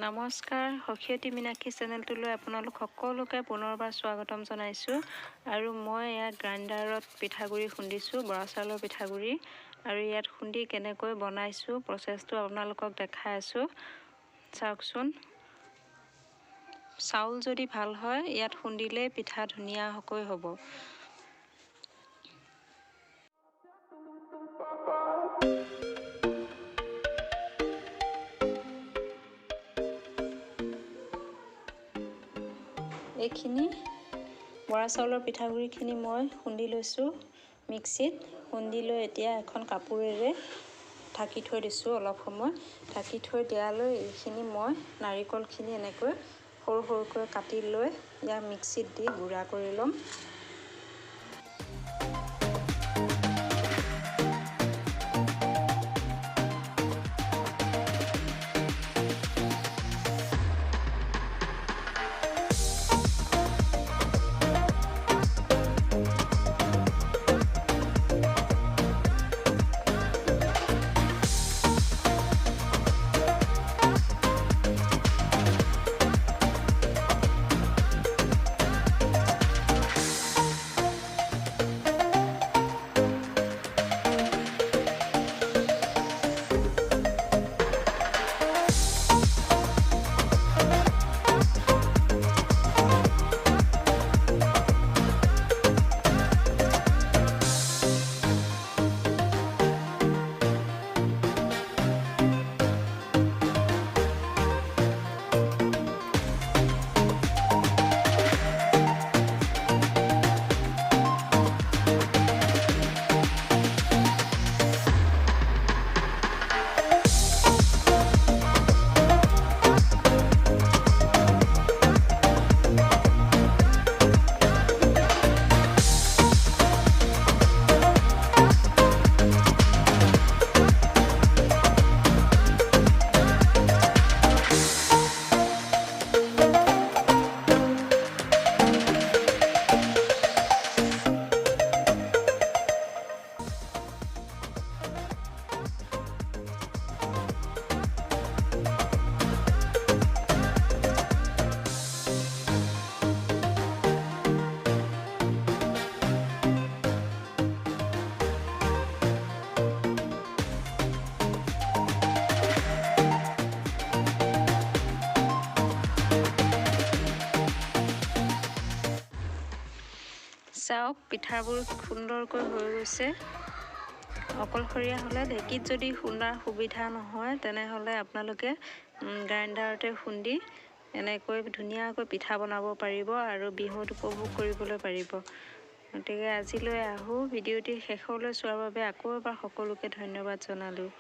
নমস্কাৰ খোখিয়তি মিনাক্ষী চেনেলটোলৈ আপোনালোক সকলোকে পুনৰবাৰ স্বাগতম জনাইছোঁ আৰু মই ইয়াত গ্ৰাইণ্ডাৰত পিঠাগুড়ি খুন্দিছোঁ বৰা চাউলৰ পিঠাগুড়ি আৰু ইয়াত খুন্দি কেনেকৈ বনাইছোঁ প্ৰচেছটো আপোনালোকক দেখাই আছোঁ চাওকচোন চাউল যদি ভাল হয় ইয়াত খুন্দিলে পিঠা ধুনীয়াকৈ হ'ব এইখিনি বৰা চাউলৰ পিঠাগুড়িখিনি মই খুন্দি লৈছোঁ মিক্সিত খুন্দি লৈ এতিয়া এখন কাপোৰেৰে ঢাকি থৈ দিছোঁ অলপ সময় ঢাকি থৈ দিয়ালৈ এইখিনি মই নাৰিকলখিনি এনেকৈ সৰু সৰুকৈ কাটি লৈ ইয়াক মিক্সিত দি গুড়া কৰি ল'ম চাওক পিঠাবোৰ সুন্দৰকৈ হৈ গৈছে অকলশৰীয়া হ'লে ঢেঁকীত যদি খুন্দাৰ সুবিধা নহয় তেনেহ'লে আপোনালোকে গ্ৰাইণ্ডাৰতে খুন্দি এনেকৈ ধুনীয়াকৈ পিঠা বনাব পাৰিব আৰু বিহুত উপভোগ কৰিবলৈ পাৰিব গতিকে আজিলৈ আহোঁ ভিডিঅ'টি শেষলৈ চোৱাৰ বাবে আকৌ এবাৰ সকলোকে ধন্যবাদ জনালোঁ